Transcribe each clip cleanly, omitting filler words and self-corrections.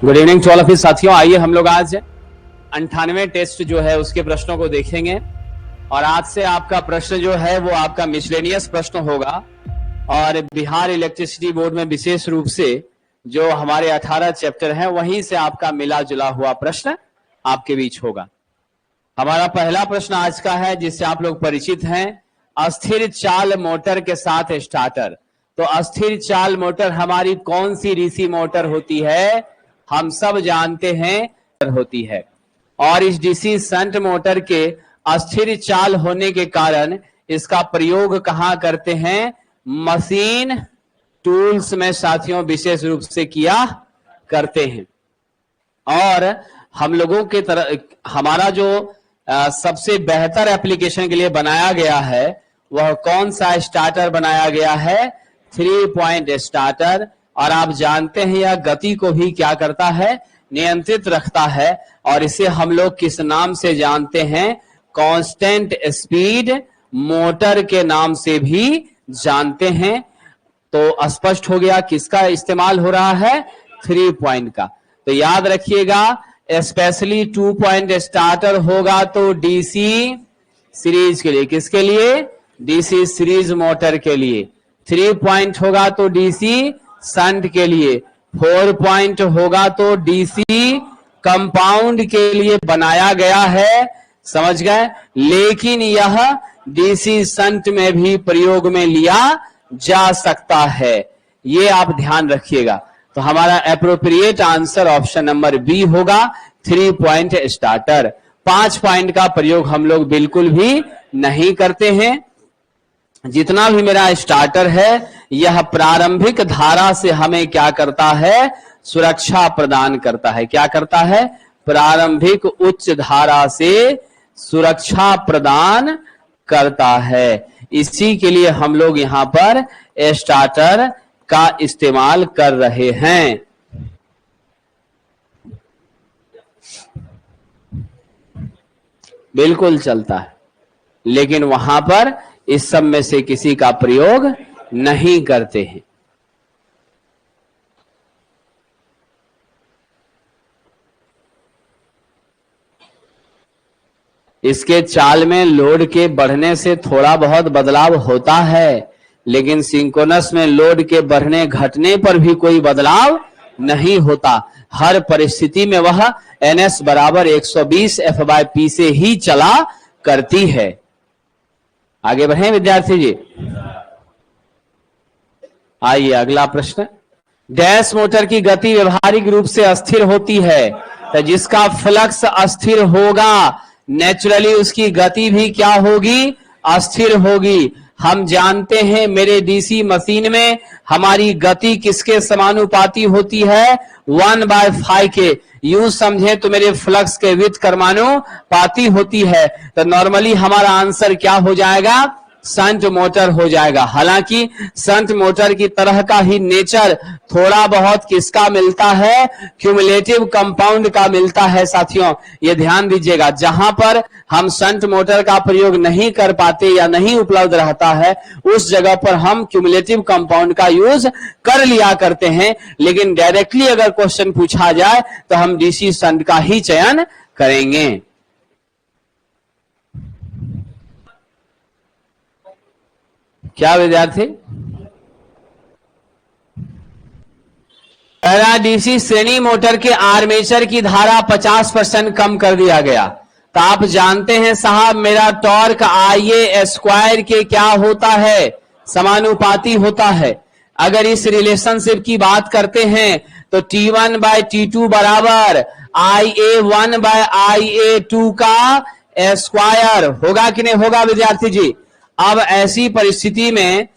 Good evening to all of you साथियों। आइए हम लोग आज 98 टेस्ट जो है उसके प्रश्नों को देखेंगे और आज से आपका प्रश्न जो है वो आपका मिसलेनियस प्रश्न होगा और बिहार इलेक्ट्रिसिटी बोर्ड में विशेष रूप से जो हमारे 18 चैप्टर हैं वहीं से आपका मिला जुला हुआ प्रश्न आपके बीच होगा। हमारा पहला प्रश्न आज का है जिससे आप लोग परिचित हैं, अस्थिर चाल मोटर के साथ स्टार्टर। तो अस्थिर चाल मोटर हमारी कौन सी डीसी मोटर होती है? हम सब जानते हैं होती है। और इस डीसी शंट मोटर के अस्थिर चाल होने के कारण इसका प्रयोग कहां करते हैं? मशीन टूल्स में साथियों विशेष रूप से किया करते हैं। और हम लोगों के तरह हमारा जो सबसे बेहतर एप्लीकेशन के लिए बनाया गया है वह कौन सा स्टार्टर बनाया गया है? 3 पॉइंट स्टार्टर। और आप जानते हैं यह गति को भी क्या करता है? नियंत्रित रखता है। और इसे हम लोग किस नाम से जानते हैं? कांस्टेंट स्पीड मोटर के नाम से भी जानते हैं। तो स्पष्ट हो गया किसका इस्तेमाल हो रहा है? 3 पॉइंट का। तो याद रखिएगा, स्पेशली 2 पॉइंट स्टार्टर होगा तो डीसी सीरीज के लिए। किसके लिए? डीसी सीरीज मोटर के लिए। 3 पॉइंट होगा तो डीसी शंट के लिए। 4 पॉइंट होगा तो डीसी कंपाउंड के लिए बनाया गया है। समझ गए? लेकिन यह डीसी शंट में भी प्रयोग में लिया जा सकता है, ये आप ध्यान रखिएगा। तो हमारा appropriate answer option number B होगा, 3 पॉइंट स्टार्टर। 5 पॉइंट का प्रयोग हम लोग बिल्कुल भी नहीं करते हैं। जितना भी मेरा स्टार्टर है यह प्रारंभिक धारा से हमें क्या करता है? सुरक्षा प्रदान करता है। क्या करता है? प्रारंभिक उच्च धारा से सुरक्षा प्रदान करता है। इसी के लिए हम लोग यहां पर स्टार्टर का इस्तेमाल कर रहे हैं। बिल्कुल चलता है, लेकिन वहां पर इस सब में से किसी का प्रयोग नहीं करते हैं। इसके चाल में लोड के बढ़ने से थोड़ा बहुत बदलाव होता है, लेकिन सिंक्रोनस में लोड के बढ़ने घटने पर भी कोई बदलाव नहीं होता। हर परिस्थिति में वह NS बराबर 120 F/P से ही चला करती है। आगे बढ़े विद्यार्थी जी। आइए अगला प्रश्न। डैश मोटर की गति व्यवहारिक रूप से अस्थिर होती है, तो जिसका फ्लक्स अस्थिर होगा नेचुरली उसकी गति भी क्या होगी? अस्थिर होगी। हम जानते हैं मेरे डीसी मशीन में हमारी गति किसके समानुपाती होती है? 1/5 के। यूं समझे तो मेरे फ्लक्स के व्युत्क्रमानुपाती होती है। तो नॉर्मली हमारा आंसर क्या हो जाएगा? शंट मोटर हो जाएगा। हालांकि शंट मोटर की तरह का ही नेचर थोड़ा बहुत किसका मिलता है? क्यूमुलेटिव कंपाउंड का मिलता है। साथियों ये ध्यान दीजिएगा, जहां पर हम शंट मोटर का प्रयोग नहीं कर पाते या नहीं उपलब्ध रहता है उस जगह पर हम क्यूमुलेटिव कंपाउंड का यूज कर लिया करते हैं। लेकिन डायरेक्टली अगर क्वेश्चन पूछा जाए तो हम डीसी शंट का ही चयन करेंगे। क्या विद्यार्थी? पहला, डीसी श्रेणी मोटर के आर्मेचर की धारा 50% कम कर दिया गया। तो आप जानते हैं साहब मेरा टॉर्क IA स्क्वायर के क्या होता है? समानुपाती होता है। अगर इस रिलेशनशिप की बात करते हैं तो T1/T2 बराबर IA1/IA2 का स्क्वायर होगा कि नहीं होगा विद्यार्थी जी? अब ऐसी परिस्थिति में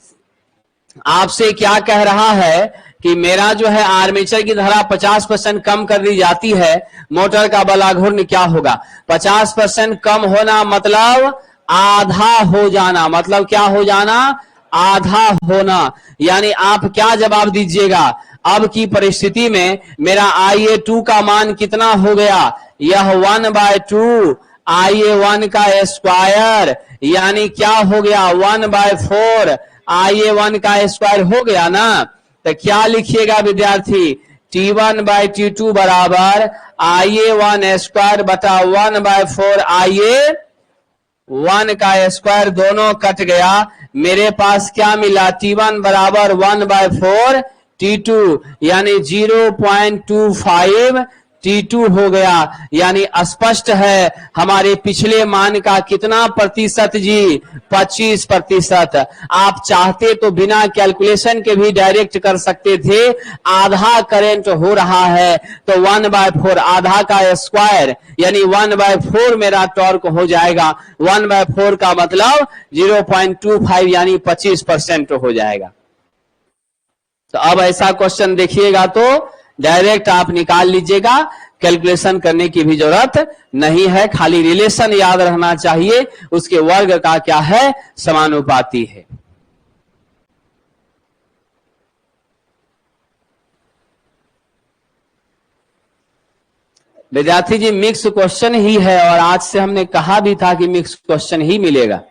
आपसे क्या कह रहा है कि मेरा जो है आर्मेचर की धारा 50% कम कर दी जाती है, मोटर का बल घूर्ण क्या होगा? 50% कम होना मतलब आधा हो जाना। मतलब क्या हो जाना? आधा होना। यानी आप क्या जवाब दीजिएगा? अब की परिस्थिति में मेरा IA2 का मान कितना हो गया? यह 1/2 IA1 का स्क्वायर, यानी क्या हो गया? 1/4 IA1 का स्क्वायर हो गया ना। तो क्या लिखिएगा विद्यार्थी? T1/T2 बराबर IA1 स्क्वायर बटा 1/4 IA1 का स्क्वायर, दोनों कट गया। मेरे पास क्या मिला? T1 बराबर 1/4 T2 यानी 0.25 T2 हो गया। यानी स्पष्ट है हमारे पिछले मान का कितना प्रतिशत जी? 25%। आप चाहते तो बिना कैलकुलेशन के भी डायरेक्ट कर सकते थे। आधा करंट हो रहा है तो 1/4 आधा का स्क्वायर यानी 1/4 मेरा टॉर्क हो जाएगा। 1/4 का मतलब 0.25 यानी 25% हो जाएगा। तो अब ऐसा क्वेश्चन देखिएगा तो डायरेक्ट आप निकाल लीजिएगा, कैलकुलेशन करने की भी जरूरत नहीं है। खाली रिलेशन याद रहना चाहिए, उसके वर्ग का क्या है? समानुपाती है। विद्यार्थी जी मिक्स क्वेश्चन ही है और आज से हमने कहा भी था कि मिक्स क्वेश्चन ही मिलेगा।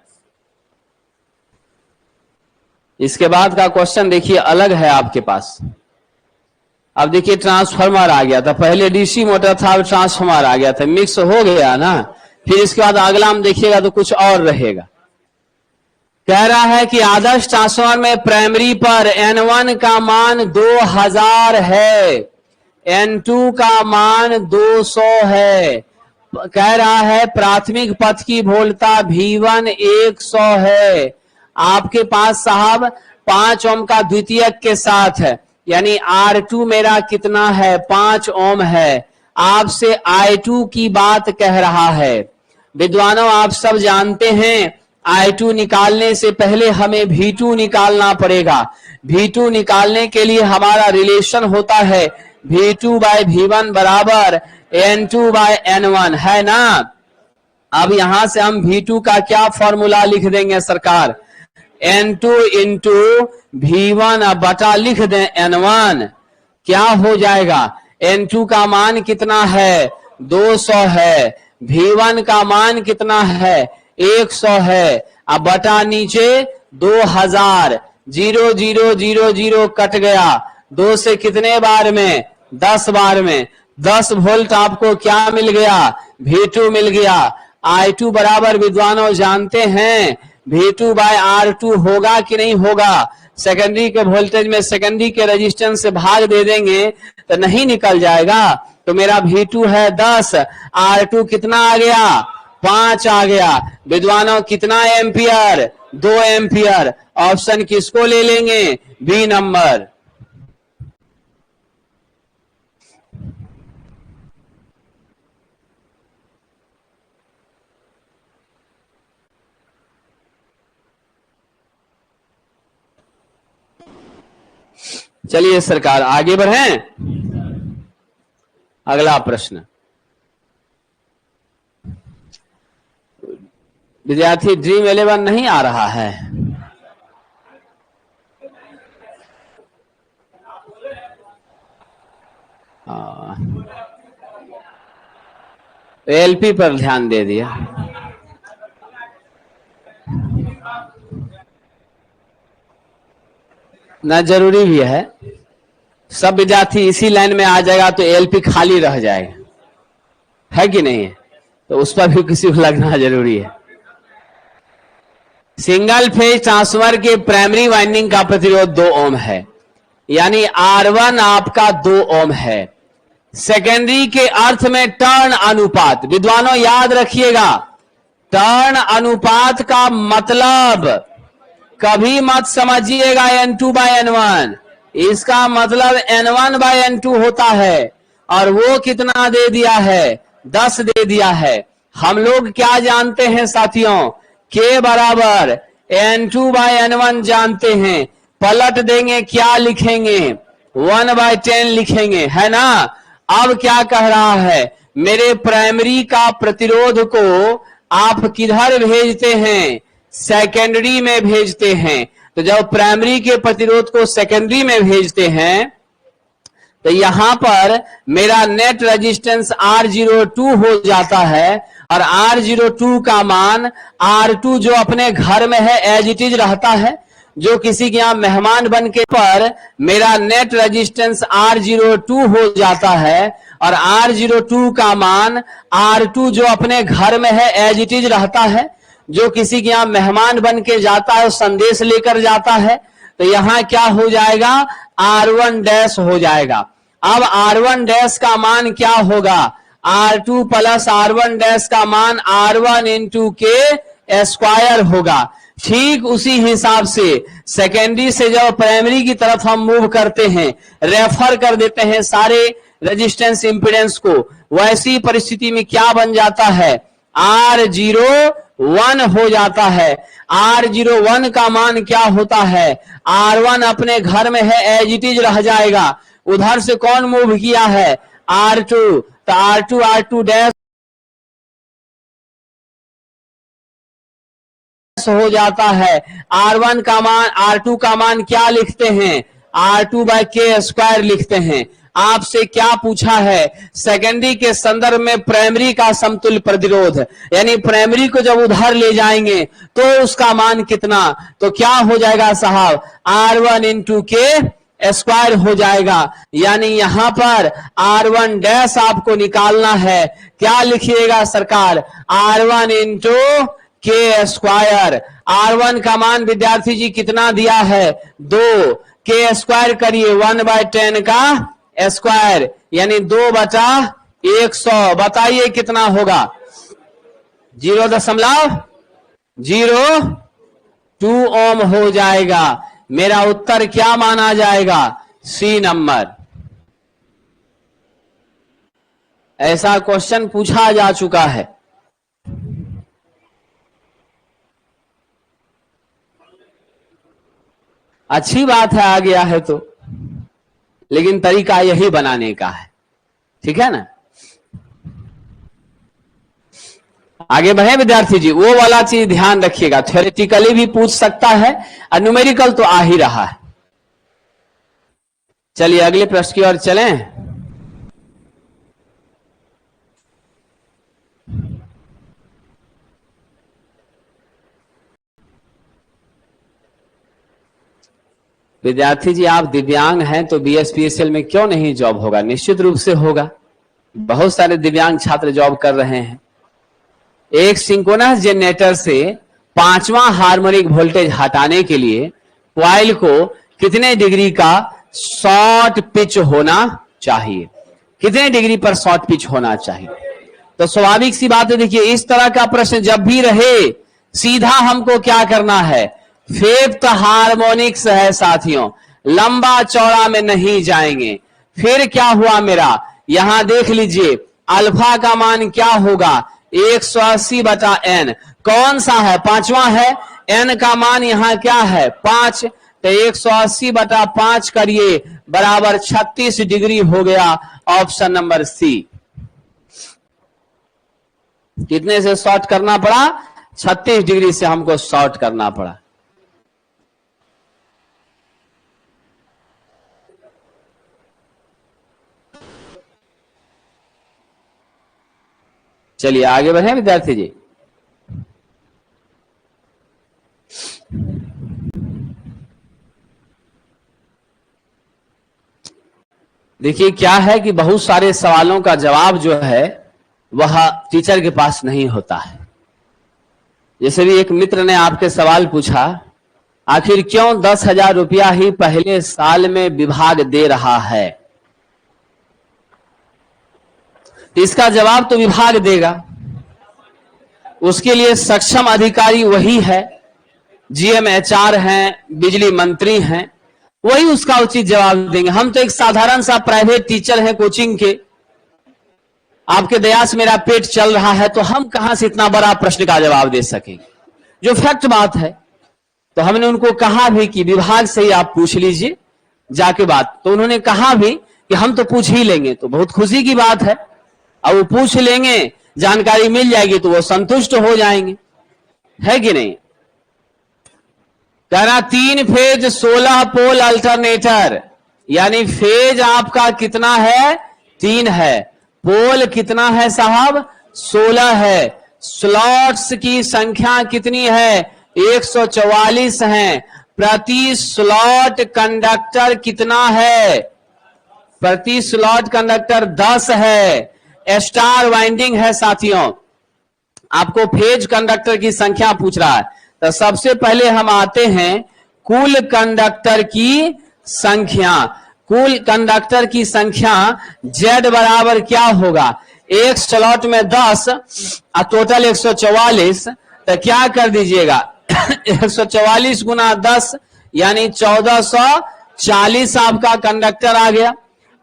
इसके बाद का क्वेश्चन देखिए अलग है आपके पास। अब देखिए ट्रांसफार्मर आ गया था, पहले डीसी मोटर था, अब ट्रांसफार्मर आ गया था, मिक्स हो गया ना। फिर इसके बाद अगला हम देखिएगा तो कुछ और रहेगा। कह रहा है कि आदर्श ट्रांसफार्मर में प्राइमरी पर N1 का मान 2000 है, N2 का मान 200 है। कह रहा है प्राथमिक पथ की वोल्टता V1 100 है। आपके पास साहब 5 ओम का द्वितीयक के साथ है, यानी R2 मेरा कितना है? 5 ओम है। आपसे I2 की बात कह रहा है। विद्वानों आप सब जानते हैं I2 निकालने से पहले हमें V2 निकालना पड़ेगा। V2 निकालने के लिए हमारा रिलेशन होता है V2/V1 बराबर N2/N1, है ना। अब यहां से हम V2 का क्या फॉर्मूला लिख देंगे सरकार? N2 इंटू V1 बटा लिख दें N1। क्या हो जाएगा? N2 का मान कितना है? 200 है। V1 का मान कितना है? 100 है। अब बटा नीचे 2000, 0 0 0 0 कट गया। 2 से कितने बार में? 10 बार में। 10 वोल्ट आपको क्या मिल गया? V2 मिल गया। I2 बराबर विद्वानों जानते हैं V2/R2 होगा कि नहीं होगा? सेकेंडरी के वोल्टेज में सेकेंडरी के रेजिस्टेंस से भाग दे देंगे तो नहीं निकल जाएगा। तो मेरा V2 है 10, R2 कितना आ गया? 5 आ गया। विद्वानों कितना एम्पियर? 2 एम्पियर। ऑप्शन किसको ले लेंगे? B number. चलिए सरकार आगे बढ़ें। अगला प्रश्न विद्यार्थी ड्रीम 11 नहीं आ रहा है। एलपी पर ध्यान दे दिया। ना जरूरी भी है, सब विद्यार्थी इसी लाइन में आ जाएगा तो एलपी खाली रह जाएगा, है कि नहीं? तो उस पर भी किसी को लगना जरूरी है। सिंगल फेज ट्रांसफार्मर के प्राइमरी वाइंडिंग का प्रतिरोध 2 ओम है, यानी R1 आपका 2 ओम है। सेकेंडरी के अर्थ में टर्न अनुपात, विद्वानों याद रखिएगा, टर्न अनुपात का मतलब कभी मत समझिएगा N2/N1, इसका मतलब N1/N2 होता है। और वो कितना दे दिया है? 10 दे दिया है। हम लोग क्या जानते हैं साथियों? K बराबर N2/N1 जानते हैं। पलट देंगे, क्या लिखेंगे? 1/10 लिखेंगे, है ना। अब क्या कह रहा है? मेरे प्राइमरी का प्रतिरोध को आप किधर भेजते हैं? सेकेंडरी में भेजते हैं। तो जब प्राइमरी के प्रतिरोध को सेकेंडरी में भेजते हैं तो यहां पर मेरा नेट रेजिस्टेंस R02 हो जाता है और R02 का मान R2 जो अपने घर में है एज इट इज रहता है। जो किसी के यहाँ मेहमान बन के पर मेरा नेट रेजिस्टेंस R02 हो जाता है और R02 का मान R2 जो अपने घर में है एज इट इज रहता है। जो किसी के यहाँ मेहमान बन के जाता है संदेश लेकर जाता है, तो यहां क्या हो जाएगा, R1 डैश हो जाएगा। अब R1 डैश का मान क्या होगा, R2 प्लस R1 डैश का मान R1 इंटू के स्क्वायर होगा। ठीक उसी हिसाब से सेकेंडरी से जब प्राइमरी की तरफ हम मूव करते हैं, रेफर कर देते हैं सारे रेजिस्टेंस इंपीडेंस को, वैसी परिस्थिति में क्या बन जाता है, R01 हो जाता है। R01 का मान क्या होता है, R1 अपने घर में है एज इट इज रह जाएगा। उधर से कौन मूव किया है, R2, तो R2 डैश हो जाता है। R1 का मान, R2 का मान क्या लिखते हैं, R2 बाय के स्क्वायर लिखते हैं। आपसे क्या पूछा है, सेकेंडरी के संदर्भ में प्राइमरी का समतुल्य प्रतिरोध, यानी प्राइमरी को जब उधार ले जाएंगे तो उसका मान कितना, तो क्या हो जाएगा साहब, R1 इंटू के स्क्वायर हो जाएगा। यानी यहां पर R1 डैश आपको निकालना है, क्या लिखिएगा सरकार, R1 इंटू के स्क्वायर। R1 का मान विद्यार्थी जी कितना दिया है, 2, के स्क्वायर करिए 1/10 का स्क्वायर, यानी 2/100। बताइए कितना होगा, 0.02 ओम हो जाएगा। मेरा उत्तर क्या माना जाएगा, सी नंबर। ऐसा क्वेश्चन पूछा जा चुका है। अच्छी बात है, आ गया है तो, लेकिन तरीका यही बनाने का है, ठीक है ना। आगे बढ़े विद्यार्थी जी, वो वाला चीज ध्यान रखिएगा, थ्योरेटिकली भी पूछ सकता है और न्यूमेरिकल तो आ ही रहा है। चलिए अगले प्रश्न की ओर चलें। विद्यार्थी जी आप दिव्यांग हैं तो BSPSL में क्यों नहीं जॉब होगा, निश्चित रूप से होगा। बहुत सारे दिव्यांग छात्र जॉब कर रहे हैं। एक सिंक्रोनस जनरेटर से 5वां हार्मोनिक वोल्टेज हटाने के लिए कॉइल को कितने डिग्री का शॉर्ट पिच होना चाहिए, कितने डिग्री पर शॉर्ट पिच होना चाहिए। तो स्वाभाविक सी बात है, देखिए इस तरह का प्रश्न जब भी रहे सीधा हमको क्या करना है, फिफ्थ हार्मोनिक्स है साथियों, लंबा चौड़ा में नहीं जाएंगे। फिर क्या हुआ मेरा, यहां देख लीजिए अल्फा का मान क्या होगा, 180/n, कौन सा है, 5वां है। n का मान यहां क्या है, 5, तो 180/5 करिए बराबर 36 डिग्री हो गया। Option number C. कितने से शॉर्ट करना पड़ा, 36 डिग्री से हमको शॉर्ट करना पड़ा। चलिए आगे बढ़े विद्यार्थी जी। देखिए क्या है कि बहुत सारे सवालों का जवाब जो है वह टीचर के पास नहीं होता है। जैसे भी एक मित्र ने आपके सवाल पूछा, आखिर क्यों 10,000 रुपया ही पहले साल में विभाग दे रहा है, इसका जवाब तो विभाग देगा, उसके लिए सक्षम अधिकारी वही है, GM/HR हैं, बिजली मंत्री हैं, वही उसका उचित जवाब देंगे। हम तो एक साधारण सा प्राइवेट टीचर हैं कोचिंग के, आपके दया से मेरा पेट चल रहा है, तो हम कहां से इतना बड़ा प्रश्न का जवाब दे सकेंगे, जो फैक्ट बात है। तो हमने उनको कहा भी कि विभाग से ही आप पूछ लीजिए जाके बात, तो उन्होंने कहा भी कि हम तो पूछ ही लेंगे। तो बहुत खुशी की बात है, अब वो पूछ लेंगे, जानकारी मिल जाएगी तो वो संतुष्ट हो जाएंगे, है कि नहीं। कहना 3 फेज 16 पोल अल्टरनेटर, यानी फेज आपका कितना है, 3 है, पोल कितना है साहब, 16 है, स्लॉट्स की संख्या कितनी है, 144 हैं, प्रति स्लॉट कंडक्टर कितना है? प्रति स्लॉट कंडक्टर 10 है। स्टार वाइंडिंग है साथियों। आपको फेज कंडक्टर की संख्या पूछ रहा है, तो सबसे पहले हम आते हैं कुल कंडक्टर की संख्या। कुल कंडक्टर की संख्या Z बराबर क्या होगा? एक स्लॉट में 10 और टोटल 144, तो क्या कर दीजिएगा 144 गुना 10 यानी 1440 आपका कंडक्टर आ गया।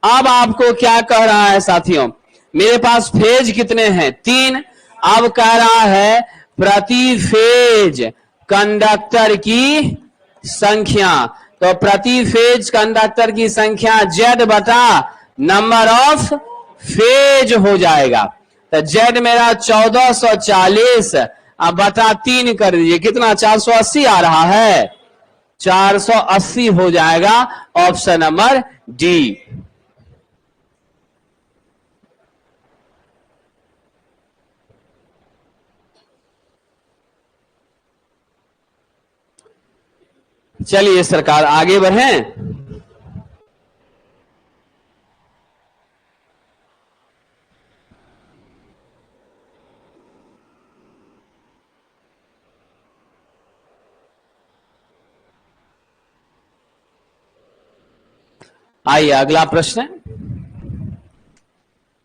अब आपको क्या कह रहा है साथियों? मेरे पास फेज कितने हैं? 3। अब कह रहा है प्रति फेज कंडक्टर की संख्या। तो प्रति फेज कंडक्टर की संख्या Z बटा नंबर ऑफ फेज हो जाएगा। तो Z मेरा 1440 अब बटा 3 कर दीजिए, कितना? 480 आ रहा है, 480 हो जाएगा ऑप्शन नंबर डी। चलिए सरकार आगे बढ़ें। आइए अगला प्रश्न।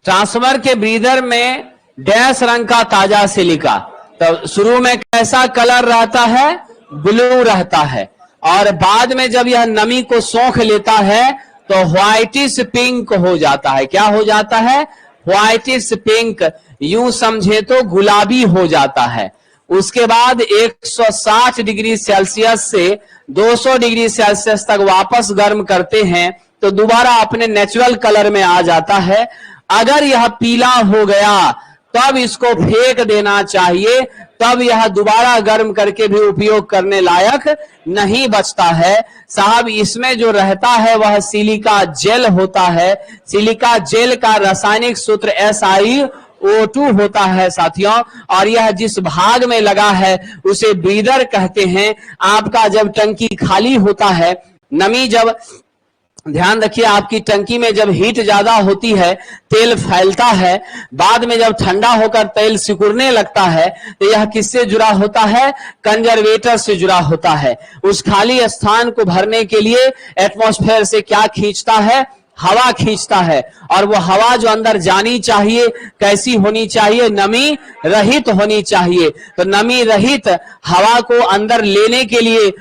ट्रांसफर के ब्रीदर में डैश रंग का ताजा सिलिका, तो शुरू में कैसा कलर रहता है? ब्लू रहता है, और बाद में जब यह नमी को सोख लेता है तो व्हाइटिश पिंक हो जाता है। क्या हो जाता है? व्हाइटिश पिंक, यूं समझे तो गुलाबी हो जाता है। उसके बाद 160 डिग्री सेल्सियस से 200 डिग्री सेल्सियस तक वापस गर्म करते हैं तो दोबारा अपने नेचुरल कलर में आ जाता है। अगर यह पीला हो गया तब इसको फेंक देना चाहिए, तब यह दोबारा गर्म करके भी उपयोग करने लायक नहीं बचता है। साहब इसमें जो रहता है वह सिलिका जेल होता है। सिलिका जेल का रासायनिक सूत्र SiO2 होता है साथियों, और यह जिस भाग में लगा है उसे ब्रीदर कहते हैं। आपका जब टंकी खाली होता है, नमी जब, ध्यान रखिए, आपकी टंकी में जब हीट ज्यादा होती है तेल फैलता है, बाद में जब ठंडा होकर तेल सिकुड़ने लगता है तो यह किससे जुड़ा होता है? कंजर्वेटर से जुड़ा होता है। उस खाली स्थान को भरने के लिए एटमॉस्फेयर से क्या खींचता है? हवा खींचता है। और वो हवा जो अंदर जानी चाहिए कैसी होनी चाहिए? नमी रहित होनी चाहिए। तो नमी रहित हवा को अंदर लेने के लिए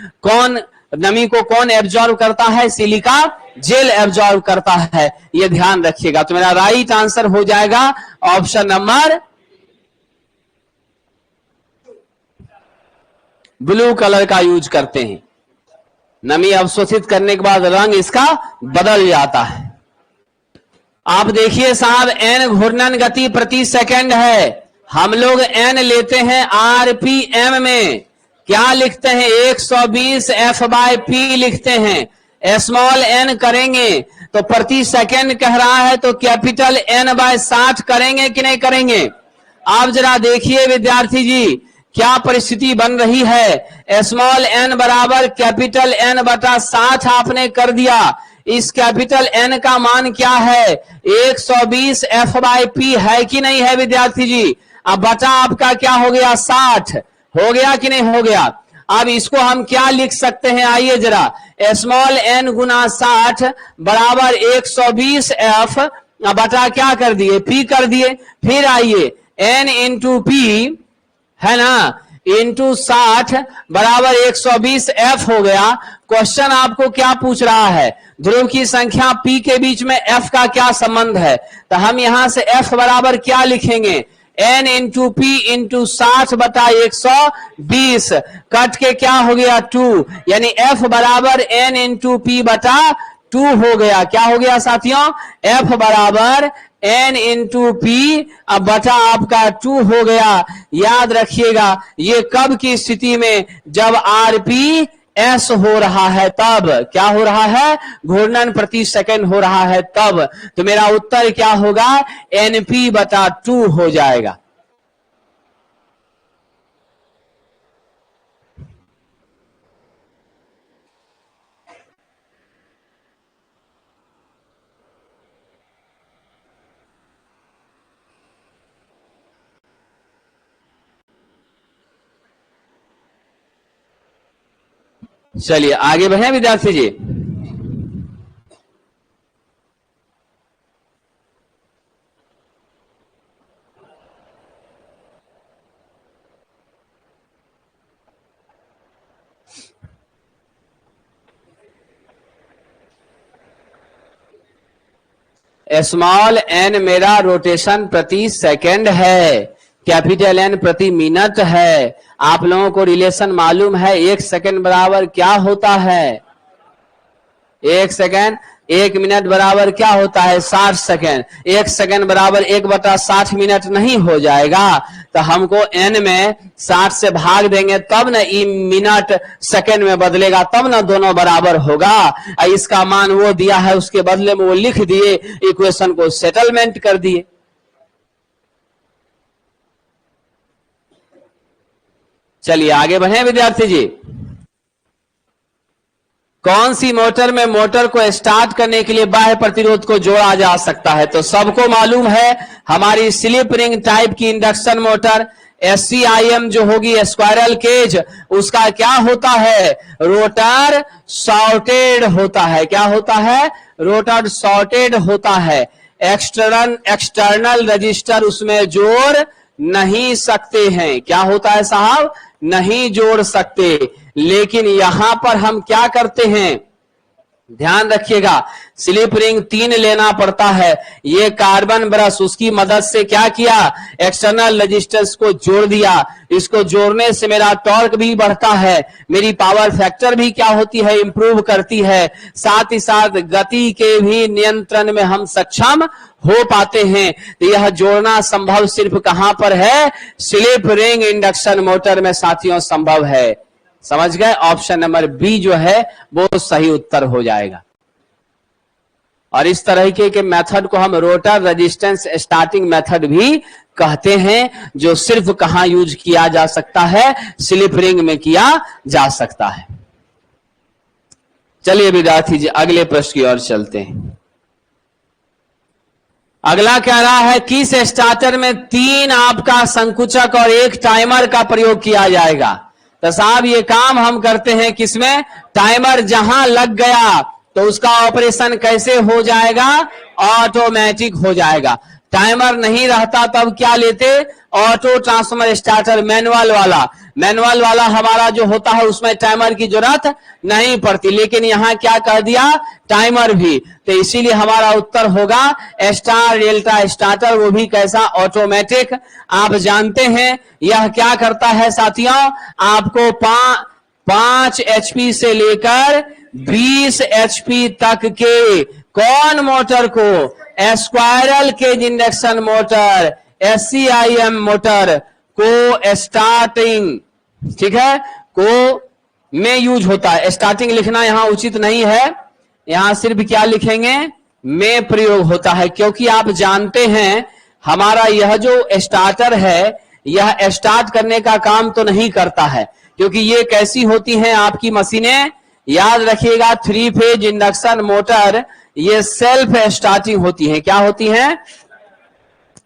नमी को कौन एब्जॉर्व करता है? सिलिका जेल एब्जॉर्व करता है। ये ध्यान रखिएगा। तो मेरा राइट आंसर हो जाएगा ऑप्शन नंबर ब्लू कलर का यूज करते हैं। नमी अवशोषित करने के बाद रंग इसका बदल जाता है। आप देखिए साहब, n घूर्णन गति प्रति सेकंड है। हम लोग n लेते हैं RPM में। क्या लिखते हैं? 120 F/P लिखते हैं। स्मॉल n करेंगे तो प्रति सेकंड कह रहा है, तो कैपिटल N/60 करेंगे कि नहीं करेंगे? आप जरा देखिए विद्यार्थी जी, क्या परिस्थिति बन रही है। स्मॉल n बराबर कैपिटल N बटा 60 आपने कर दिया। इस कैपिटल N का मान क्या है? 120 F/P है कि नहीं है विद्यार्थी जी? अब बटा आपका क्या हो गया? 60 हो गया कि नहीं हो गया? अब इसको हम क्या लिख सकते हैं? आइए जरा, स्मॉल n गुना 60 बराबर 120 F बटा क्या कर दिए? P कर दिए। फिर आइए n इंटू P है ना, इंटू 60 बराबर 120 F हो गया। क्वेश्चन आपको क्या पूछ रहा है? ध्रुव की संख्या P के बीच में F का क्या संबंध है? तो हम यहां से F बराबर क्या लिखेंगे? n इंटू P इंटू 60 बटा 120, कट के क्या हो गया? 2, यानी F बराबर n इंटू P बटा 2 हो गया। क्या हो गया साथियों? F बराबर n इंटू P अब बटा आपका 2 हो गया। याद रखिएगा, ये कब की स्थिति में? जब RPS हो रहा है तब। क्या हो रहा है? घूर्णन प्रति सेकंड हो रहा है तब। तो मेरा उत्तर क्या होगा? NP बटा 2 हो जाएगा। चलिए आगे बढ़े विद्यार्थी जी। स्मॉल एन मेरा रोटेशन प्रति सेकंड है, कैपिटल एन प्रति मिनट है। आप लोगों को रिलेशन मालूम है, 1 सेकंड बराबर क्या होता है? 1 सेकंड, 1 मिनट बराबर क्या होता है? 60 सेकंड। 1 सेकंड बराबर 1/60 मिनट नहीं हो जाएगा, तो हमको एन में 60 से भाग देंगे तब न ई मिनट सेकंड में बदलेगा, तब न दोनों बराबर होगा। इसका मान वो दिया है, उसके बदले में वो लिख दिए, इक्वेशन को सेटलमेंट कर दिए। चलिए आगे बढ़े विद्यार्थी जी। कौन सी मोटर में मोटर को स्टार्ट करने के लिए बाह्य प्रतिरोध को जोड़ा जा सकता है? तो सबको मालूम है, हमारी स्लिप रिंग टाइप की इंडक्शन मोटर SCIM जो होगी, स्क्वायरल केज, उसका क्या होता है? रोटर शॉर्टेड होता है। क्या होता है? रोटर शॉर्टेड होता है। एक्सटर्नल रजिस्टर उसमें जोड़ नहीं सकते हैं। क्या होता है साहब? नहीं जोड़ सकते। लेकिन यहां पर हम क्या करते हैं, ध्यान रखिएगा, स्लिप रिंग 3 लेना पड़ता है। ये कार्बन ब्रश, उसकी मदद से क्या किया? एक्सटर्नल रजिस्टर्स को जोड़ दिया। इसको जोड़ने से मेरा टॉर्क भी बढ़ता है, मेरी पावर फैक्टर भी क्या होती है? इंप्रूव करती है। साथ ही साथ गति के भी नियंत्रण में हम सक्षम हो पाते हैं। तो यह जोड़ना संभव सिर्फ कहां पर है? स्लिप रिंग इंडक्शन मोटर में साथियों संभव है। समझ गए? ऑप्शन नंबर बी जो है वो सही उत्तर हो जाएगा। और इस तरह के मेथड को हम रोटर रेजिस्टेंस स्टार्टिंग मेथड भी कहते हैं, जो सिर्फ कहां यूज किया जा सकता है? स्लिप रिंग में किया जा सकता है। चलिए विद्यार्थी जी अगले प्रश्न की ओर चलते हैं। अगला कह रहा है, किस स्टार्टर में 3 आपका संकुचक और 1 टाइमर का प्रयोग किया जाएगा? तो साहब ये काम हम करते हैं किसमें? टाइमर जहां लग गया तो उसका ऑपरेशन कैसे हो जाएगा? ऑटोमेटिक हो जाएगा। टाइमर नहीं रहता तब क्या लेते? ऑटो ट्रांसफॉर्मर स्टार्टर, मैनुअल वाला। मैनुअल वाला हमारा जो होता है उसमें टाइमर की जरूरत नहीं पड़ती, लेकिन यहां क्या कर दिया? टाइमर भी। तो इसीलिए हमारा उत्तर होगा स्टार डेल्टा स्टार्टर, वो भी कैसा? ऑटोमेटिक। आप जानते हैं यह क्या करता है साथियों? आपको 5 HP से लेकर 20 HP तक के कौन मोटर को? Squirrel cage induction motor, SCIM motor को स्टार्टिंग, ठीक है, को में यूज होता है। स्टार्टिंग लिखना यहां उचित नहीं है, यहां सिर्फ क्या लिखेंगे? में प्रयोग होता है। क्योंकि आप जानते हैं हमारा यह जो स्टार्टर है, यह स्टार्ट करने का काम तो नहीं करता है, क्योंकि ये कैसी होती हैं आपकी मशीनें? याद रखिएगा, 3 फेज इंडक्शन मोटर ये सेल्फ स्टार्टिंग होती है। क्या होती है?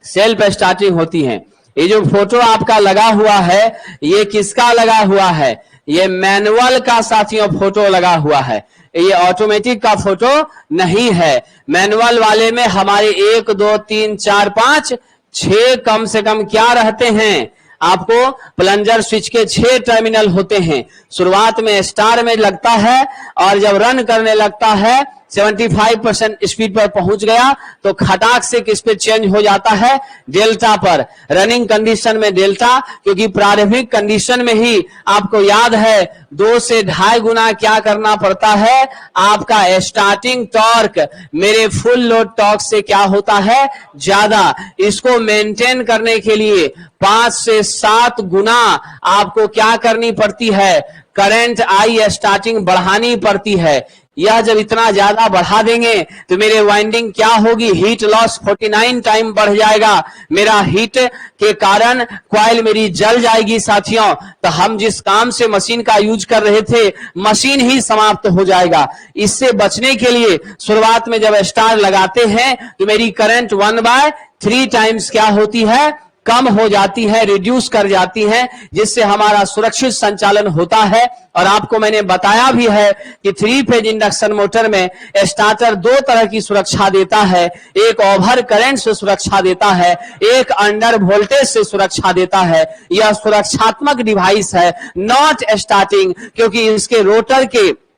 सेल्फ स्टार्टिंग होती है। ये जो फोटो आपका लगा हुआ है, ये किसका लगा हुआ है? ये मैनुअल का साथियों फोटो लगा हुआ है, ये ऑटोमेटिक का फोटो नहीं है। मैनुअल वाले में हमारे 1 2 3 4 5 6 कम से कम क्या रहते हैं? आपको प्लंजर स्विच के 6 टर्मिनल होते हैं। शुरुआत में स्टार में लगता है और जब रन करने लगता है 75% स्पीड पर पहुंच गया तो खटाक से किस पे चेंज हो जाता है? डेल्टा पर। रनिंग कंडीशन में डेल्टा, क्योंकि प्रारंभिक कंडीशन में ही आपको याद है 2 से 2.5 गुना क्या करना पड़ता है? आपका स्टार्टिंग टॉर्क मेरे फुल लोड टॉर्क से क्या होता है? ज्यादा। इसको मेंटेन करने के लिए 5 से 7 गुना आपको क्या करनी पड़ती है? करंट आई स्टार्टिंग बढ़ानी पड़ती है। यह जब इतना ज्यादा बढ़ा देंगे तो मेरे वाइंडिंग क्या होगी? हीट लॉस 49 टाइम बढ़ जाएगा। मेरा हीट के कारण कॉइल मेरी जल जाएगी साथियों। तो हम जिस काम से मशीन का यूज कर रहे थे, मशीन ही समाप्त हो जाएगा। इससे बचने के लिए शुरुआत में जब स्टार लगाते हैं तो मेरी करंट 1/3 टाइम्स क्या होती है? कम हो जाती है, रिड्यूस कर जाती है, जिससे हमारा सुरक्षित संचालन होता है। और आपको मैंने बताया भी है कि 3 फेज इंडक्शन मोटर में स्टार्टर 2 तरह की सुरक्षा देता है, एक ओवर करंट से सुरक्षा देता है, एक अंडर वोल्टेज से सुरक्षा देता है। यह सुरक्षात्मक डिवाइस है, नॉट स्टार्टिंग, क्योंकि इसके रोटर के,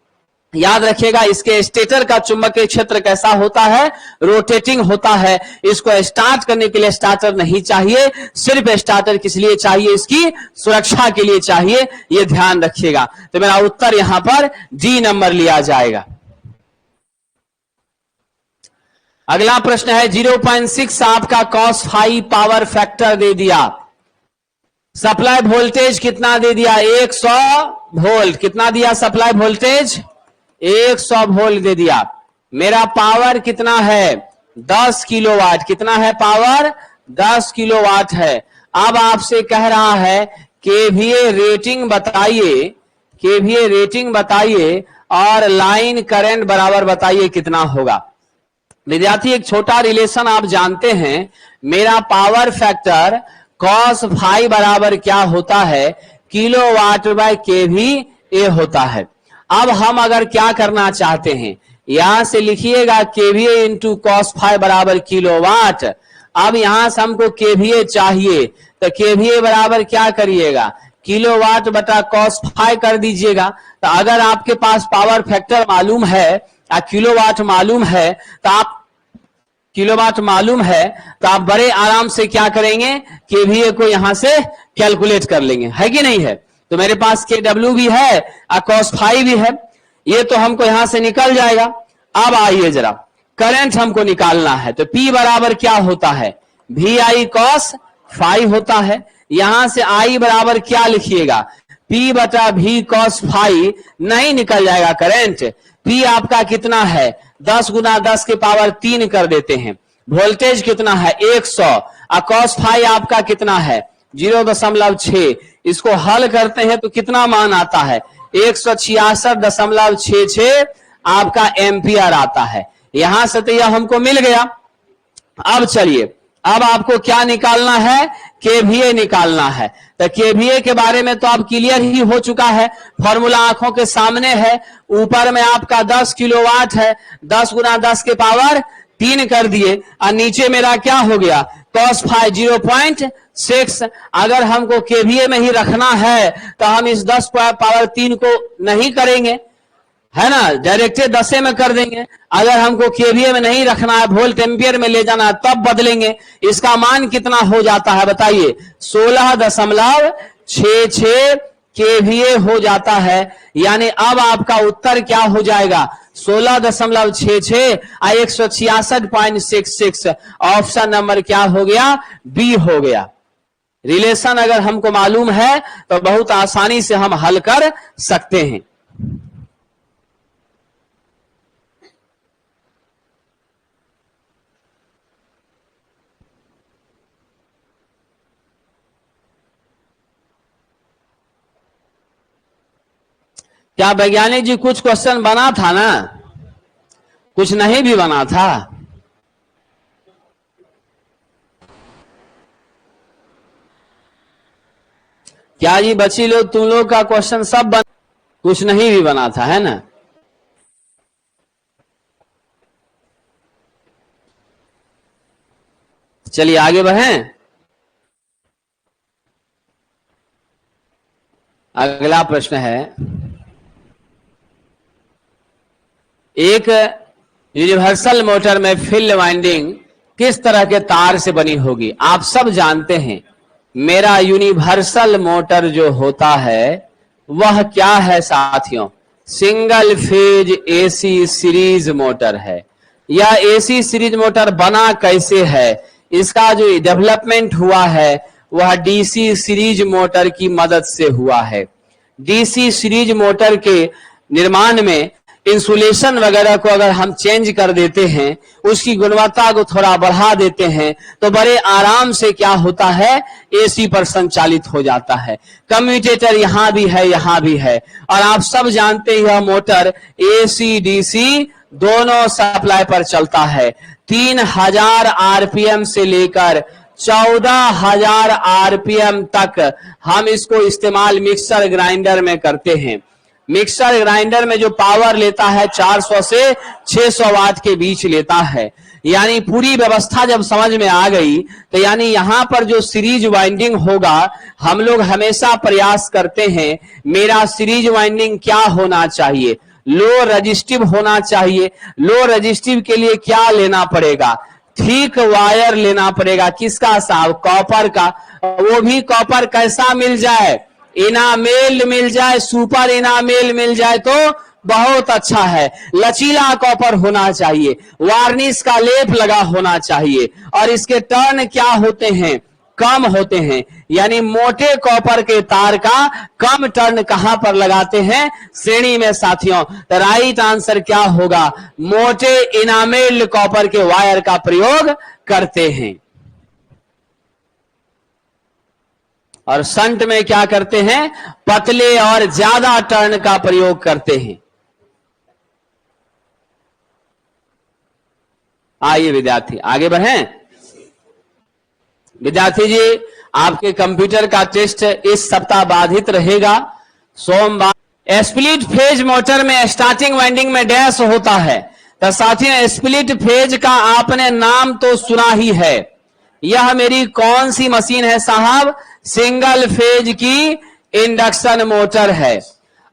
याद रखिएगा, इसके स्टेटर का चुंबकीय क्षेत्र कैसा होता है, रोटेटिंग होता है। इसको स्टार्ट करने के लिए स्टार्टर नहीं चाहिए, सिर्फ स्टार्टर किस लिए चाहिए, इसकी सुरक्षा के लिए चाहिए, यह ध्यान रखिएगा। तो मेरा उत्तर यहां पर डी नंबर लिया जाएगा। अगला प्रश्न है 0.6 आपका cos फाई पावर फैक्टर दे दिया, सप्लाई वोल्टेज कितना दे दिया, 100 वोल्ट, कितना दिया सप्लाई वोल्टेज, 100 वोल्ट दे दिया। मेरा पावर कितना है, 10 किलोवाट, कितना है पावर, 10 किलोवाट है। अब आपसे कह रहा है केवीए रेटिंग बताइए, केवीए रेटिंग बताइए और लाइन करंट बराबर बताइए कितना होगा। विद्यार्थी एक छोटा रिलेशन आप जानते हैं, मेरा पावर फैक्टर cos फाई बराबर क्या होता है, किलोवाट बाय केवीए होता है। अब हम अगर क्या करना चाहते हैं, यहां से लिखिएगा केवीए इंटू cos फाई बराबर किलोवाट। अब यहां से हमको केवीए चाहिए, तो केवीए बराबर क्या करिएगा, किलोवाट बटा cos फाई कर दीजिएगा। तो अगर आपके पास पावर फैक्टर मालूम है या किलोवाट मालूम है, तो आप किलोवाट मालूम है तो आप बड़े आराम से क्या करेंगे, केवीए को यहां से कैलकुलेट कर लेंगे, है कि नहीं है। तो मेरे पास KW भी है और cos फाई भी है, ये तो हमको यहां से निकल जाएगा। अब आइए जरा करंट हमको निकालना है, तो P बराबर क्या होता है, VI cos फाई होता है। यहां से I बराबर क्या लिखिएगा, P बटा V cos फाई, नहीं निकल जाएगा करंट। P आपका कितना है, 10 गुना 10 के पावर 3 कर देते हैं। वोल्टेज कितना है, 100, और cos फाई आपका कितना है, 0.6। इसको हल करते हैं तो कितना मान आता है, 166.66 आपका एम्पियर आता है। यहां से तो यह हमको मिल गया। अब चलिए, अब आपको क्या निकालना है, केवीए निकालना है। तो केवीए के बारे में तो आप क्लियर ही हो चुका है, फॉर्मूला आंखों के सामने है। ऊपर में आपका 10 किलोवाट है, 10 गुना 10 के पावर 3 कर दिए, और नीचे मेरा क्या हो गया, cos फाई 0.6। अगर हमको केवीए में ही रखना है तो हम इस 10 पावर 3 को नहीं करेंगे, है ना, डायरेक्ट 10 में कर देंगे। अगर हमको केवीए में नहीं रखना है, वोल्ट एम्पियर में ले जाना है, तब बदलेंगे। इसका मान कितना हो जाता है बताइए, 16.66 केवीए हो जाता है। यानी अब आपका उत्तर क्या हो जाएगा, 16.66 और 166.66। ऑप्शन नंबर क्या हो गया, बी हो गया। रिलेशन अगर हमको मालूम है तो बहुत आसानी से हम हल कर सकते हैं। क्या वैज्ञानिक जी कुछ क्वेश्चन बना था ना, कुछ नहीं भी बना था। क्या जी बच्ची लोग, तुम लोग का क्वेश्चन सब बना, कुछ नहीं भी बना था, है ना। चलिए आगे बढ़ें। अगला प्रश्न है, एक यूनिवर्सल मोटर में फील्ड वाइंडिंग किस तरह के तार से बनी होगी। आप सब जानते हैं मेरा यूनिवर्सल मोटर जो होता है वह क्या है साथियों, single phase AC series motor है। यह एसी सीरीज मोटर बना कैसे है, इसका जो डेवलपमेंट हुआ है वह डीसी सीरीज मोटर की मदद से हुआ है। डीसी सीरीज मोटर के निर्माण में इंसुलेशन वगैरह को अगर हम चेंज कर देते हैं, उसकी गुणवत्ता को थोड़ा बढ़ा देते हैं, तो बड़े आराम से क्या होता है, एसी पर संचालित हो जाता है। कम्यूटेटर यहां भी है, यहां भी है। और आप सब जानते हैं यह मोटर एसी डीसी दोनों सप्लाई पर चलता है। 3000 आरपीएम से लेकर 14,000 आरपीएम तक हम इसको इस्तेमाल मिक्सर ग्राइंडर में करते हैं। मिक्सर ग्राइंडर में जो पावर लेता है 400 से 600 वाट के बीच लेता है। यानी पूरी व्यवस्था जब समझ में आ गई तो यानी यहां पर जो सीरीज वाइंडिंग होगा, हम लोग हमेशा प्रयास करते हैं मेरा सीरीज वाइंडिंग क्या होना चाहिए, लो रजिस्टिव होना चाहिए। लो रजिस्टिव के लिए क्या लेना पड़ेगा, थिक वायर लेना पड़ेगा। किसका साहब, कॉपर का। वो भी कॉपर कैसा मिल जाए, इनामेल मिल जाए, सुपर इनामेल मिल जाए तो बहुत अच्छा है। लचीला कॉपर होना चाहिए, वार्निश का लेप लगा होना चाहिए, और इसके टर्न क्या होते हैं, कम होते हैं। यानी मोटे कॉपर के तार का कम टर्न कहां पर लगाते हैं, श्रेणी में साथियों। तो राइट आंसर क्या होगा, मोटे इनामेल कॉपर के वायर का प्रयोग करते हैं। और शंट में क्या करते हैं, पतले और ज्यादा टर्न का प्रयोग करते हैं। आइए विद्यार्थी आगे बढ़ें। विद्यार्थी जी, आपके कंप्यूटर का टेस्ट इस सप्ताह बाधित रहेगा। सोमवार स्प्लिट फेज मोटर में स्टार्टिंग वाइंडिंग में डैश होता है। तो साथियों, स्प्लिट फेज का आपने नाम तो सुना ही है। यह मेरी कौन सी मशीन है साहब, सिंगल फेज की इंडक्शन मोटर है।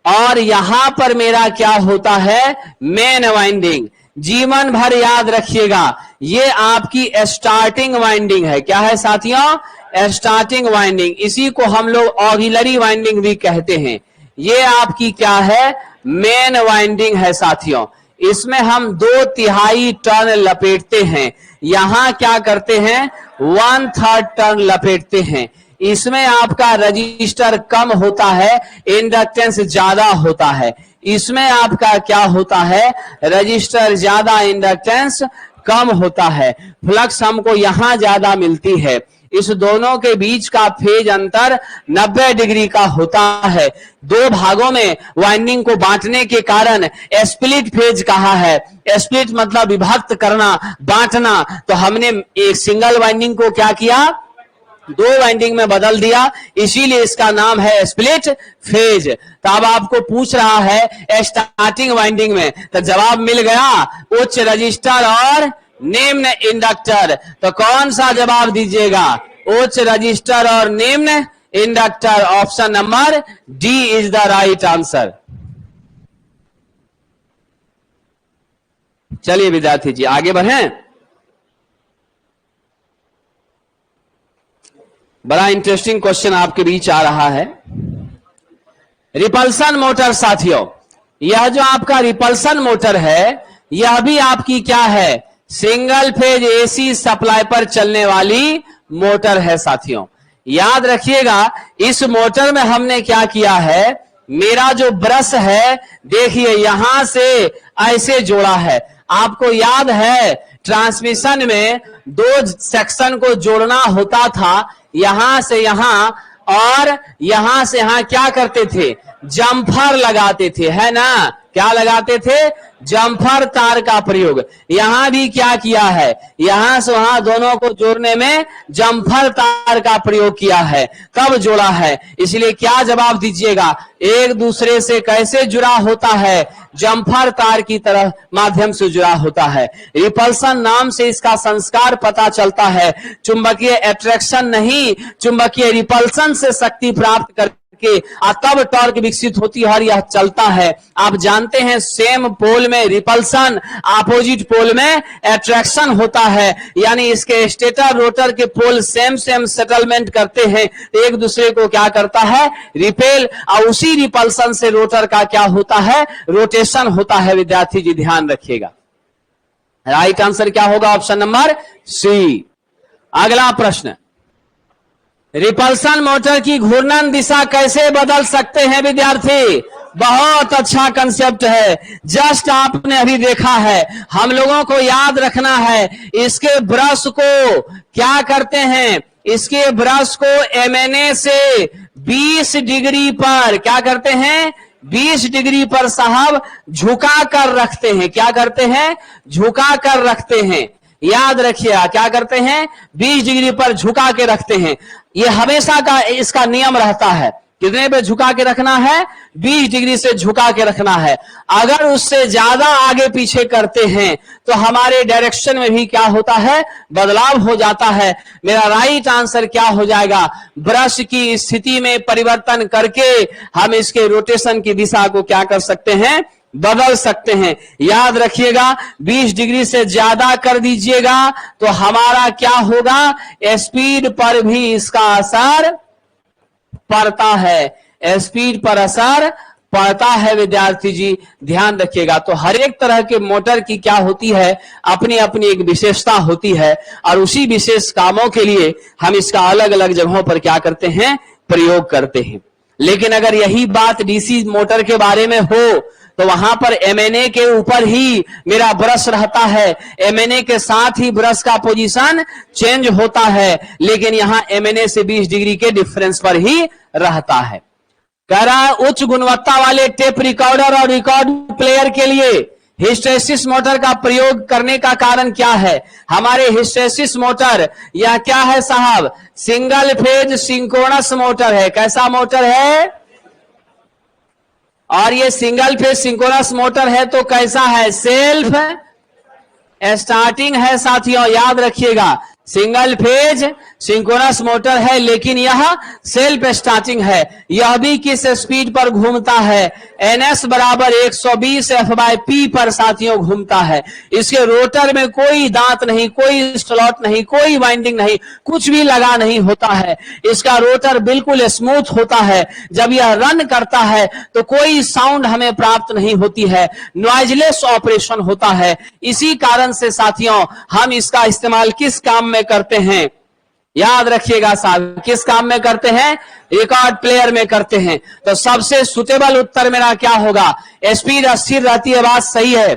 और यहां पर मेरा क्या होता है, मेन वाइंडिंग। जीवन भर याद रखिएगा, ये आपकी स्टार्टिंग वाइंडिंग है। क्या है साथियों, स्टार्टिंग वाइंडिंग। इसी को हम लोग ऑक्सिलरी वाइंडिंग भी कहते हैं। ये आपकी क्या है, मेन वाइंडिंग है साथियों। इसमें हम 2/3 टर्न लपेटते हैं। यहां क्या करते हैं, 1/3 टर्न लपेटते हैं। इसमें आपका रजिस्टर कम होता है, इंडक्टेंस ज्यादा होता है। इसमें आपका क्या होता है, रजिस्टर ज्यादा, इंडक्टेंस कम होता है। फ्लक्स हमको यहां ज्यादा मिलती है। इस दोनों के बीच का फेज अंतर 90 डिग्री का होता है। दो भागों में वाइंडिंग को बांटने के कारण स्प्लिट फेज कहा है। स्प्लिट मतलब विभक्त करना, बांटना। तो हमने एक सिंगल वाइंडिंग को क्या किया, 2 वाइंडिंग में बदल दिया, इसीलिए इसका नाम है स्प्लिट फेज। तो अब आपको पूछ रहा है स्टार्टिंग वाइंडिंग में, तो जवाब मिल गया, उच्च रजिस्टर और निम्न इंडक्टर। तो कौन सा जवाब दीजिएगा, उच्च रजिस्टर और निम्न inductor. Option number D is the right answer. चलिए विद्यार्थी जी आगे बढ़ें। बड़ा इंटरेस्टिंग क्वेश्चन आपके बीच आ रहा है। रिपल्सन मोटर साथियों, यह जो आपका रिपल्सन मोटर है, यह भी आपकी क्या है, सिंगल फेज एसी सप्लाई पर चलने वाली मोटर है साथियों। याद रखिएगा, इस मोटर में हमने क्या किया है, मेरा जो ब्रश है देखिए यहां से ऐसे जोड़ा है। आपको याद है ट्रांसमिशन में 2 सेक्शन को जोड़ना होता था, यहां से यहां और यहां से यहां। क्या करते थे, जम्फर लगाते थे, है ना। क्या लगाते थे, जम्फर तार का प्रयोग। यहां भी क्या किया है, यहां से वहां दोनों को जोड़ने में जम्फर तार का प्रयोग किया है, कब जोड़ा है। इसलिए क्या जवाब दीजिएगा, एक दूसरे से कैसे जुड़ा होता है, जम्फर तार की तरह माध्यम से जुड़ा होता है। रिपल्सन नाम से इसका संस्कार पता चलता है। चुंबकीय अट्रैक्शन नहीं, चुंबकीय रिपल्सन से शक्ति प्राप्त कर के तब टॉर्क विकसित होती है और यह चलता है। आप जानते हैं सेम पोल में रिपल्सन, अपोजिट पोल में अट्रैक्शन होता है। यानी इसके स्टेटर रोटर के पोल सेम सेटलमेंट करते हैं, एक दूसरे को क्या करता है, रिपेल। और उसी रिपल्सन से रोटर का क्या होता है, रोटेशन होता है। विद्यार्थी जी ध्यान रखिएगा, राइट आंसर क्या होगा, ऑप्शन नंबर सी। अगला प्रश्न, रिपल्सन मोटर की घूर्णन दिशा कैसे बदल सकते हैं विद्यार्थी। बहुत अच्छा कंसेप्ट है, जस्ट आपने अभी देखा है। हम लोगों को याद रखना है, इसके ब्रश को क्या करते हैं, इसके ब्रश को एमएनए से 20 डिग्री पर क्या करते हैं, 20 डिग्री पर साहब झुका कर रखते हैं। क्या करते हैं, झुका कर रखते हैं। याद रखिएगा, क्या करते हैं, 20 डिग्री पर झुका के रखते हैं। ये हमेशा का इसका नियम रहता है। कितने पे झुका के रखना है, 20 डिग्री से झुका के रखना है। अगर उससे ज्यादा आगे पीछे करते हैं तो हमारे डायरेक्शन में भी क्या होता है, बदलाव हो जाता है। मेरा राइट आंसर क्या हो जाएगा, ब्रश की स्थिति में परिवर्तन करके हम इसके रोटेशन की दिशा को क्या कर सकते हैं, बदल सकते हैं। याद रखिएगा, 20 डिग्री से ज्यादा कर दीजिएगा तो हमारा क्या होगा, स्पीड पर भी इसका असर पड़ता है, स्पीड पर असर पड़ता है। विद्यार्थी जी ध्यान रखिएगा। तो हर एक तरह के मोटर की क्या होती है, अपनी अपनी एक विशेषता होती है और उसी विशेष कामों के लिए हम इसका अलग अलग जगहों पर क्या करते हैं, प्रयोग करते हैं। लेकिन अगर यही बात डीसी मोटर के बारे में हो तो वहां पर एमएनए के ऊपर ही मेरा ब्रश रहता है, एमएनए के साथ ही ब्रश का पोजीशन चेंज होता है, लेकिन यहां एमएनए से 20 डिग्री के डिफरेंस पर ही रहता है। कह रहा है उच्च गुणवत्ता वाले टेप रिकॉर्डर और रिकॉर्ड प्लेयर के लिए हिस्टैरिसीस मोटर का प्रयोग करने का कारण क्या है। हमारे हिस्टैरिसीस मोटर यह क्या है साहब, सिंगल फेज सिंक्रोनस मोटर है। कैसा मोटर है, और ये सिंगल फेज सिंक्रोनस मोटर है तो कैसा है, सेल्फ स्टार्टिंग है। साथियों याद रखिएगा, सिंगल फेज सिंक्रोनस मोटर है लेकिन यह सेल्फ स्टार्टिंग है। यह भी किस स्पीड पर घूमता है, ns बराबर 120 f/p पर साथियों घूमता है। इसके रोटर में कोई दांत नहीं, कोई स्लॉट नहीं, कोई वाइंडिंग नहीं, कुछ भी लगा नहीं होता है। इसका रोटर बिल्कुल स्मूथ होता है। जब यह रन करता है तो कोई साउंड हमें प्राप्त नहीं होती है, नॉइजलेस ऑपरेशन होता है। इसी कारण से साथियों हम इसका इस्तेमाल किस काम में करते हैं, याद रखिएगा साहब, किस काम में करते हैं, रिकॉर्ड प्लेयर में करते हैं। तो सबसे सुटेबल उत्तर मेरा क्या होगा, स्पीड स्थिर रहती है, बात सही है।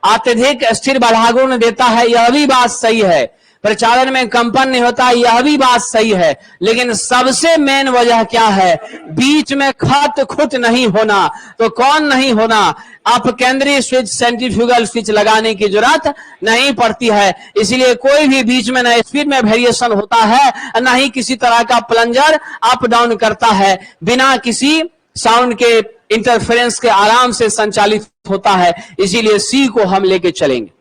अत्यधिक स्थिर बलागुण देता है, यह भी बात सही है। प्रचालन में कंपन नहीं होता, यह भी बात सही है। लेकिन सबसे मेन वजह क्या है, बीच में खट खुट नहीं होना। तो कौन नहीं होना, आप केंद्रीय स्विच सेंट्रीफ्यूगल स्विच लगाने की जरूरत नहीं पड़ती है। इसलिए कोई भी बीच में न स्पीड में वेरिएशन होता है, न ही किसी तरह का प्लंजर अप डाउन करता है। बिना किसी साउंड के इंटरफेरेंस के आराम से संचालित होता है। इसीलिए सी को हम लेके चलेंगे।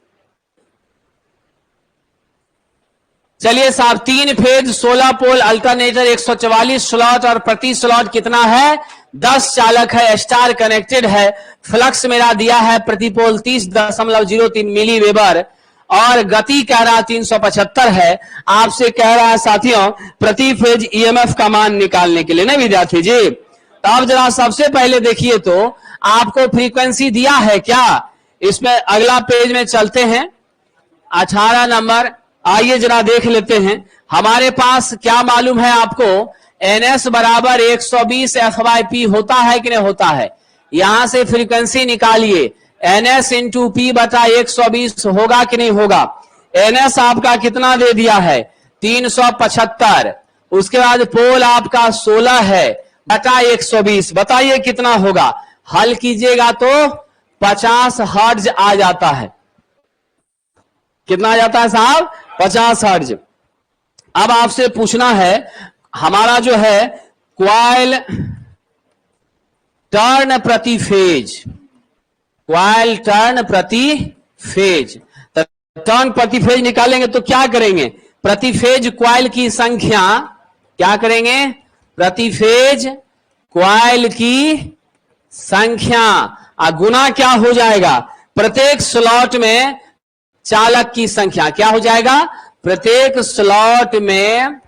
चलिए साहब, 3 फेज 16 पोल अल्टरनेटर 144 स्लॉट और प्रति स्लॉट कितना है, 10 चालक है, स्टार कनेक्टेड है। फ्लक्स मेरा दिया है प्रति पोल 30.03 मिली वेबर और गति कह रहा 375 है। आपसे कह रहा है साथियों प्रति फेज ईएमएफ का मान निकालने के लिए, नहीं विद्यार्थी जी। तो आप जरा सबसे पहले देखिए तो आपको फ्रीक्वेंसी दिया है क्या, इसमें अगला पेज में चलते हैं, 18 नंबर। आइए जरा देख लेते हैं। हमारे पास क्या मालूम है आपको, ns बराबर 120 f/p होता है कि नहीं होता है। यहां से फ्रीक्वेंसी निकालिए, ns इंटू p बटा 120 होगा कि नहीं होगा। ns आपका कितना दे दिया है, 375। उसके बाद पोल आपका 16 है बटा 120, बताइए कितना होगा। हल कीजिएगा तो 50 हर्ट्ज आ जाता है। कितना आ जाता है साहब, 50 हर्ट्ज। अब आपसे पूछना है, हमारा जो है क्वाइल टर्न प्रति फेज, क्वाइल टर्न प्रति फेज, तो टर्न प्रति फेज निकालेंगे तो क्या करेंगे, प्रति फेज क्वाइल की संख्या, क्या करेंगे, प्रति फेज क्वाइल की संख्या गुना क्या हो जाएगा, प्रत्येक स्लॉट में चालक की संख्या। क्या हो जाएगा, प्रत्येक स्लॉट में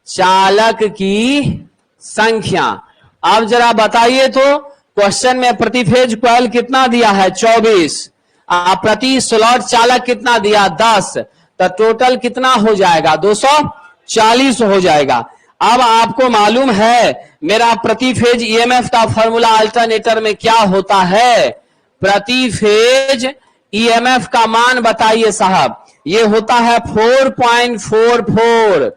चालक की संख्या। अब जरा बताइए तो क्वेश्चन में प्रति फेज कॉइल कितना दिया है, 24। प्रति स्लॉट चालक कितना दिया, 10। तो टोटल कितना हो जाएगा, 240 हो जाएगा। अब आपको मालूम है मेरा प्रति फेज ईएमएफ का फॉर्मूला अल्टरनेटर में क्या होता है, प्रति फेज ईएमएफ का मान बताइए साहब। ये होता है 4.44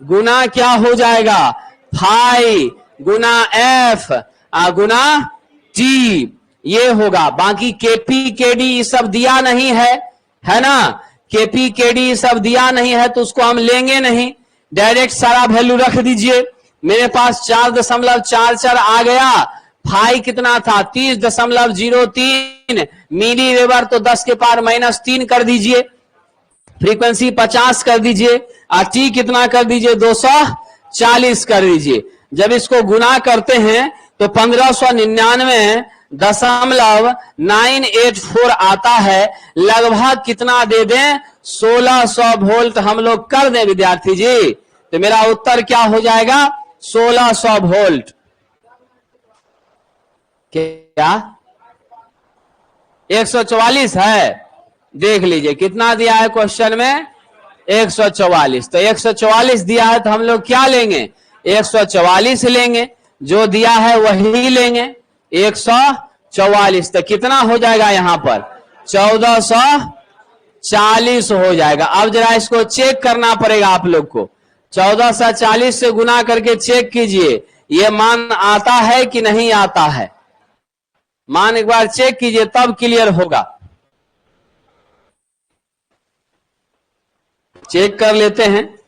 गुना क्या हो जाएगा, फाई गुना एफ गुना टी, ये होगा। बाकी केपी केडी सब दिया नहीं है, है ना। केपी केडी सब दिया नहीं है तो उसको हम लेंगे नहीं, डायरेक्ट सारा वैल्यू रख दीजिए। मेरे पास 4.44 आ गया। फाई कितना था 30.03 मिली वेबर, तो 10 के पावर -3 कर दीजिए। फ्रीक्वेंसी 50 कर दीजिए और टी कितना कर दीजिए 240 कर दीजिए। जब इसको गुना करते हैं तो 1599.984 आता है। लगभग कितना दे दें 1600 वोल्ट हम लोग कर दें विद्यार्थी जी, तो मेरा उत्तर क्या हो जाएगा 1600 वोल्ट। क्या 144 है, देख लीजिए कितना दिया है क्वेश्चन में 144। तो 144 दिया है तो हम लोग क्या लेंगे 144 लेंगे, जो दिया है वही लेंगे 144। तो कितना हो जाएगा यहां पर 1440 हो जाएगा। अब जरा इसको चेक करना पड़ेगा आप लोग को, 1440 से गुना करके चेक कीजिए ये मान आता है कि नहीं आता है। मान एक बार चेक कीजिए तब क्लियर होगा। चेक कर लेते हैं।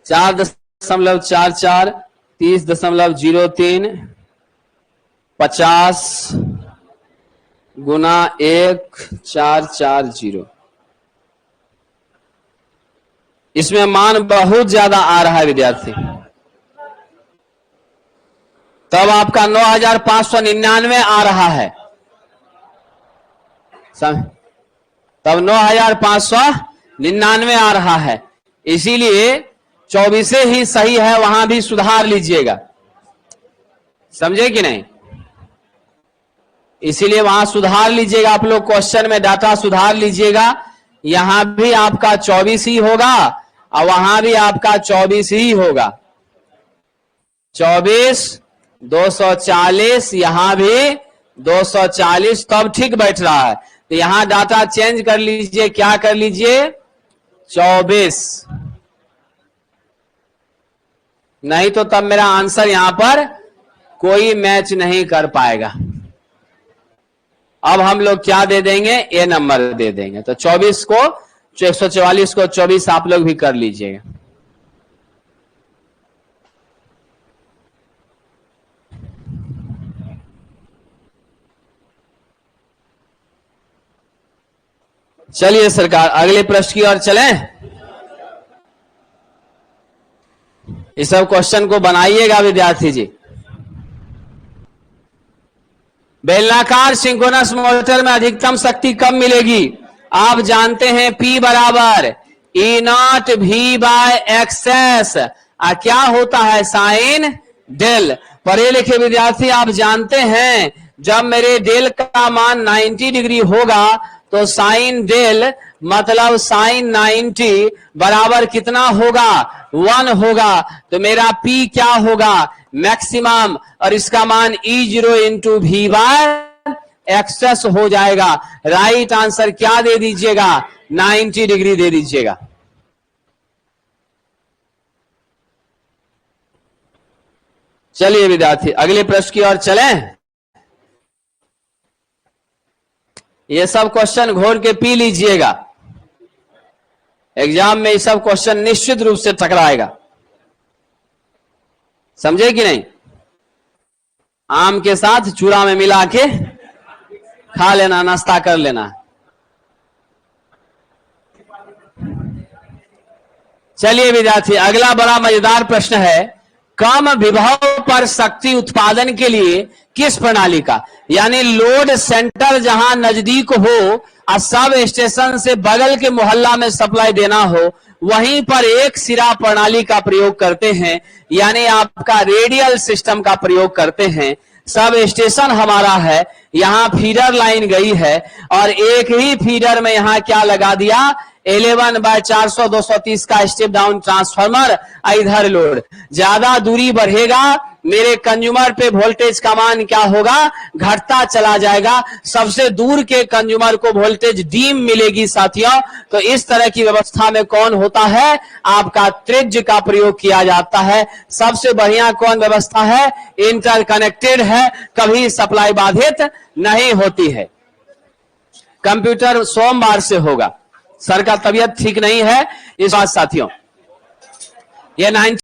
4.44 30.03 50 गुना 1440, इसमें मान बहुत ज्यादा आ रहा है विद्यार्थी। तब आपका 9599 आ रहा है, तब 9599 आ रहा है। इसीलिए 24 ही सही है, वहां भी सुधार लीजिएगा, समझे कि नहीं। इसीलिए वहां सुधार लीजिएगा आप लोग, क्वेश्चन में डाटा सुधार लीजिएगा। यहां भी आपका 24 ही होगा और वहां भी आपका 24 ही होगा। 24 240, यहां भी 240, तब ठीक बैठ रहा है। तो यहां डाटा चेंज कर लीजिए, क्या कर लीजिए 24, नहीं तो तब मेरा आंसर यहां पर कोई मैच नहीं कर पाएगा। अब हम लोग क्या दे देंगे ए नंबर दे देंगे। तो 24 को 144 को 24 आप लोग भी कर लीजिएगा। चलिए सरकार अगले प्रश्न की ओर चलें। इस सब क्वेश्चन को बनाइएगा विद्यार्थी जी। बेलनाकार सिंक्रोनस मोटर में अधिकतम शक्ति कब मिलेगी? आप जानते हैं P बराबर E0 V बाय एक्सेस। क्या होता है साइन डेल। पढ़े लिखे विद्यार्थी आप जानते हैं जब मेरे डेल का मान 90 डिग्री होगा तो साइन डेल मतलब साइन 90 बराबर कितना होगा 1 होगा। तो मेरा P क्या होगा मैक्सिमम, और इसका मान E0 into V bye access हो जाएगा। राइट आंसर क्या दे दीजिएगा 90 डिग्री दे दीजिएगा। चलिए विद्यार्थी अगले प्रश्न की ओर चलें। ये सब क्वेश्चन घोर के पी लीजिएगा, एग्जाम में ये सब क्वेश्चन निश्चित रूप से टकराएगा, समझे कि नहीं। आम के साथ चूड़ा में मिला के खा लेना, नाश्ता कर लेना। चलिए विद्यार्थी अगला बड़ा मजेदार प्रश्न है, कम विभव पर शक्ति उत्पादन के लिए किस प्रणाली का, यानी लोड सेंटर जहां नजदीक हो और सब स्टेशन से बगल के मोहल्ला में सप्लाई देना हो, वहीं पर एक सिरा प्रणाली का प्रयोग करते हैं, यानी आपका रेडियल सिस्टम का प्रयोग करते हैं। सब स्टेशन हमारा है, यहां फीडर लाइन गई है और एक ही फीडर में यहां क्या लगा दिया 11/400 230 का स्टेप डाउन ट्रांसफार्मर। इधर लोड ज्यादा दूरी बढ़ेगा मेरे कंज्यूमर पे वोल्टेज का मान क्या होगा घटता चला जाएगा। सबसे दूर के कंज्यूमर को वोल्टेज डीम मिलेगी साथियों। तो इस तरह की व्यवस्था में कौन होता है आपका त्रिज्य का प्रयोग किया जाता है। सबसे बढ़िया कौन व्यवस्था है इंटरकनेक्टेड है, कभी सप्लाई बाधित नहीं होती है। कंप्यूटर सोमवार से होगा। सर का तबीयत ठीक नहीं है इस बात साथियों। ये 9